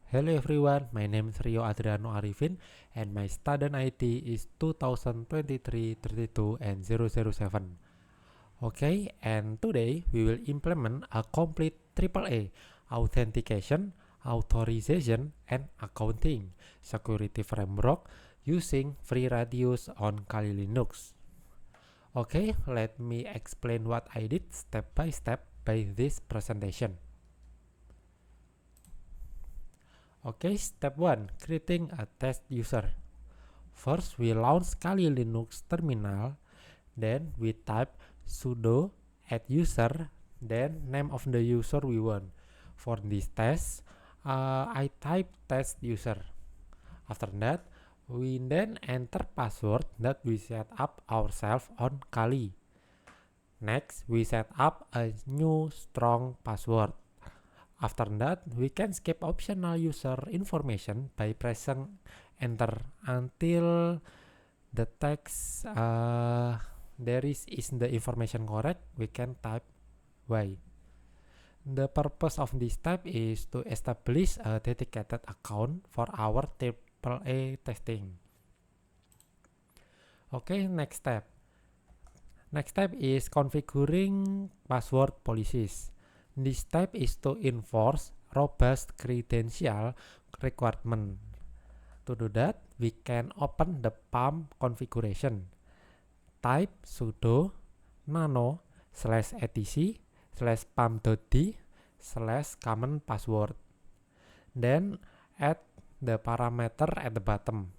Hello everyone, my name is Rio Adriano Arifin and my student ID is 2023 32 and 007. Okay, and today we will implement a complete AAA authentication, authorization, and accounting security framework using FreeRadius on Kali Linux. Okay, let me explain what I did step by step by this presentation. Okay, step 1, creating a test user. First, we launch Kali Linux terminal, then we type sudo add user, then name of the user we want. For this test, I type test user. After that, we then enter password that we set up ourselves on Kali. Next, we set up a new strong password. After that, we can skip optional user information by pressing enter until the text there is the information correct. We can type Y. The purpose of this step is to establish a dedicated account for our AAA testing. Okay, next step. Next step is configuring password policies. This step is to enforce robust credential requirement. To do that, we can open the PAM configuration. Type sudo nano /etc/pam.d/common password. Then add the parameter at the bottom.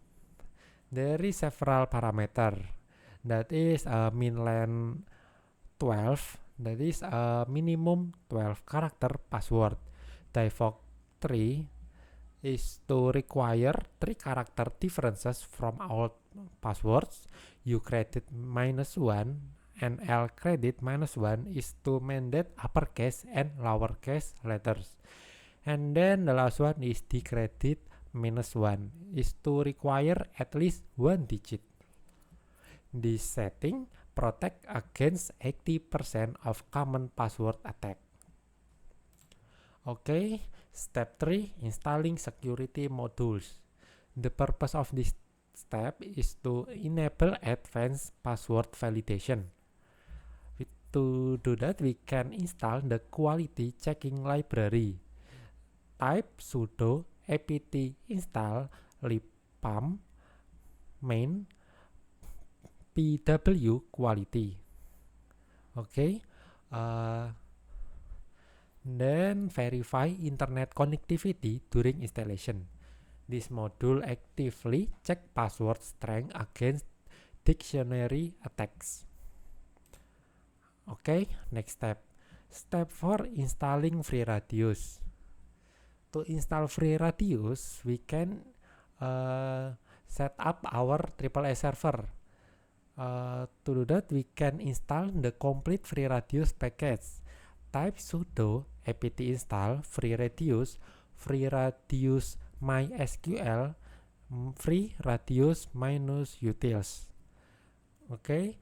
There is several parameter. That is a min-len 12. That is a minimum 12 character password. Default 3 is to require 3 character differences from all passwords. U credit -1 and L credit -1 is to mandate uppercase and lowercase letters. And then the last one is D credit -1 is to require at least 1 digit. This setting protect against 80% of common password attack. Okay, step 3, installing security modules. The purpose of this step is to enable advanced password validation. To do that, we can install the quality checking library. Type sudo apt install libpam main pw quality. Okay, then verify internet connectivity during installation. This module actively check password strength against dictionary attacks. Okay, next step. Step 4, installing FreeRadius. To install FreeRadius, we can set up our AAA server. To do that, we can install the complete FreeRadius package. Type sudo apt install FreeRadius MySQL FreeRadius-utils. Okay,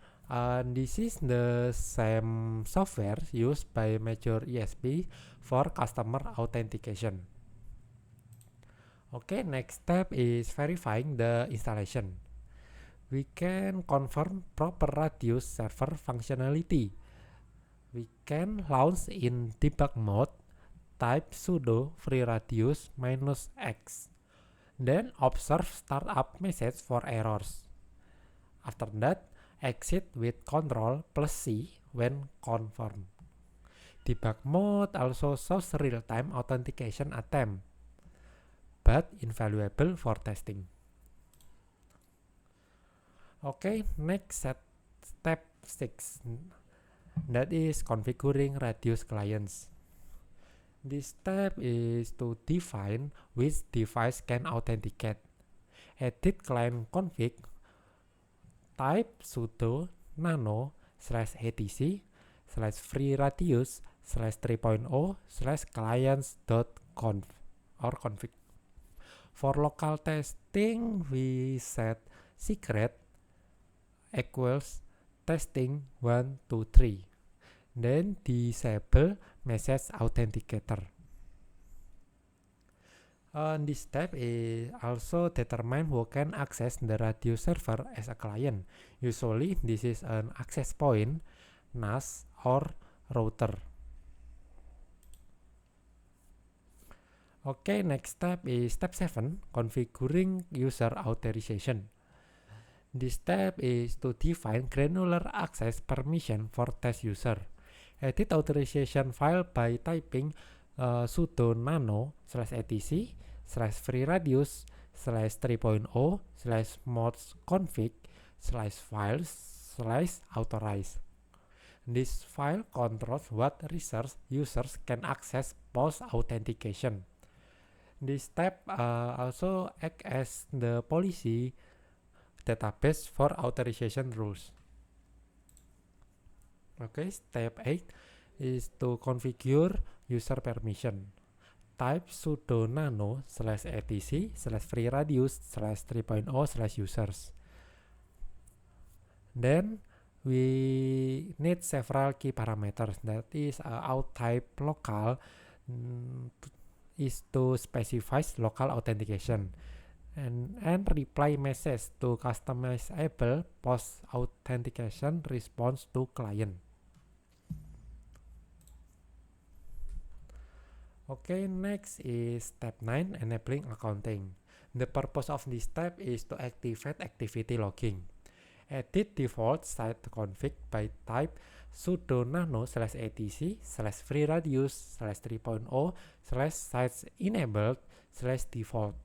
this is the same software used by major ESP for customer authentication. Okay, next step is verifying the installation. We can confirm proper Radius server functionality. We can launch in debug mode, type sudo freeradius -x. Then observe startup message for errors. After that, exit with Ctrl+C when confirmed. Debug mode also shows real-time authentication attempt, but invaluable for testing. Okay, next step 6. That is configuring Radius clients. This step is to define which device can authenticate. Edit client config. Type sudo nano /etc/freeradius/3.0/clients.conf or config. For local testing, we set secret equals testing 1 2 3. Then disable message authenticator. This step is also determine who can access the radio server as a client. Usually, this is an access point, NAS, or router. Okay, next step is step 7, configuring user authorization. This step is to define granular access permission for test user. Edit authorization file by typing sudo nano /etc /free radius /3.0 /mods config /files /authorize. This file controls what users can access post authentication. This step also acts as the policy database for authorization rules. Okay, step 8 is to configure user permission. Type sudo nano /etc /free radius /3.0 /users. Then we need several key parameters. That is out type local is to specify local authentication, and reply message to customizable post authentication response to client. Okay, next is step 9, enabling accounting. The purpose of this step is to activate activity logging. Edit default site config by type sudo nano /etc /free radius /3.0 /sites enabled /default.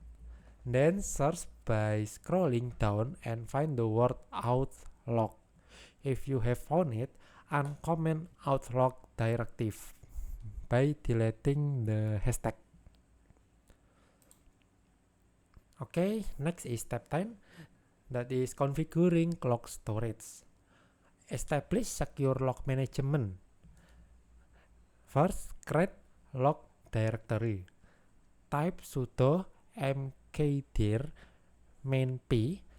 Then search by scrolling down and find the word outlog. If you have found it, uncomment outlog directive by deleting the hashtag. Okay, next is step 10, that is configuring log storage. Establish secure log management. First, create log directory. Type sudo mkdir mainp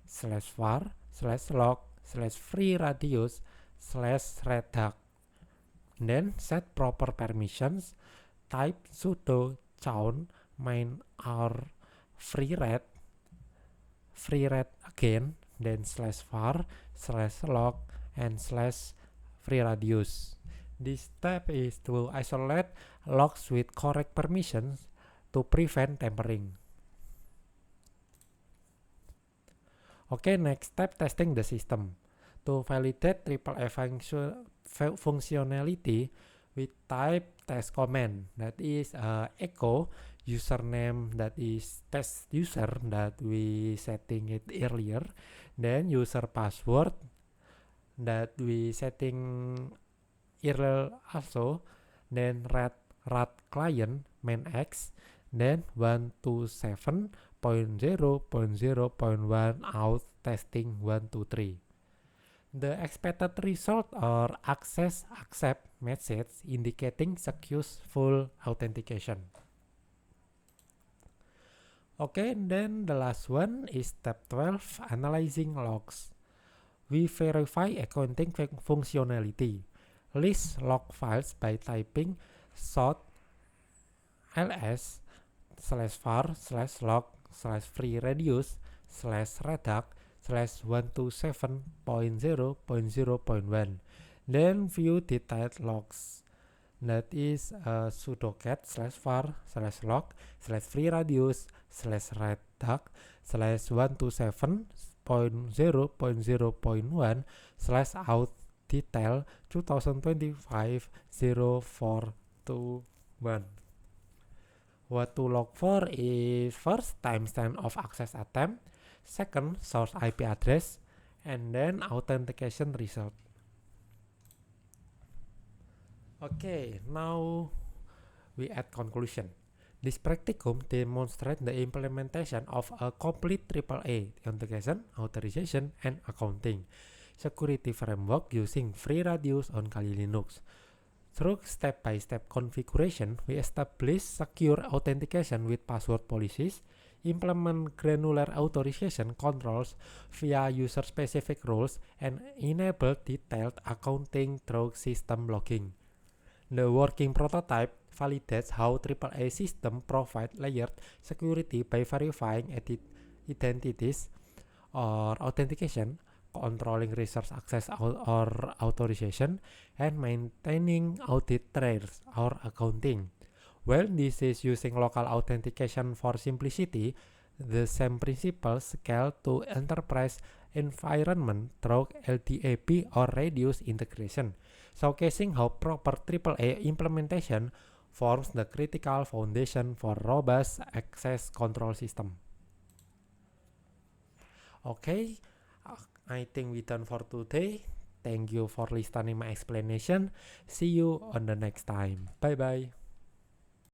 /var/log /free radius /redact. Then set proper permissions. Type sudo chown main r freered again, then /var/log and /free radius. This step is to isolate logs with correct permissions to prevent tampering. Okay, next step, testing the system. To validate AAA functionality, we type test command, that is echo username, that is test user that we setting it earlier, then user password that we setting earlier also, then rat client main x, then 127.0.0.1 out testing 123. The expected result or access accept message indicating successful authentication. Okay, then the last one is step 12, analyzing logs. We verify accounting functionality. List log files by typing sort ls /var/log /free radius /redact /127.0.0.1. Then view detailed logs. That is sudo cat /var/log /free radius /redact /127.0.0.1 /out detail 2025-0421. What to log for is first timestamp of access attempt, second source IP address, and then authentication result. Okay, now we add conclusion. This practicum demonstrates the implementation of a complete AAA authentication, authorization, and accounting security framework using free radius on Kali Linux. Through step-by-step configuration, we establish secure authentication with password policies, implement granular authorization controls via user-specific rules, and enable detailed accounting through system logging. The working prototype validates how AAA system provide layered security by verifying identities or authentication, controlling resource access or authorization, and maintaining audit trails or accounting. While this is using local authentication for simplicity, the same principles scale to enterprise environment through LDAP or reduced integration, showcasing how proper AAA implementation forms the critical foundation for robust access control system. Okay, I think we're done for today. Thank you for listening my explanation. See you on the next time. Bye bye.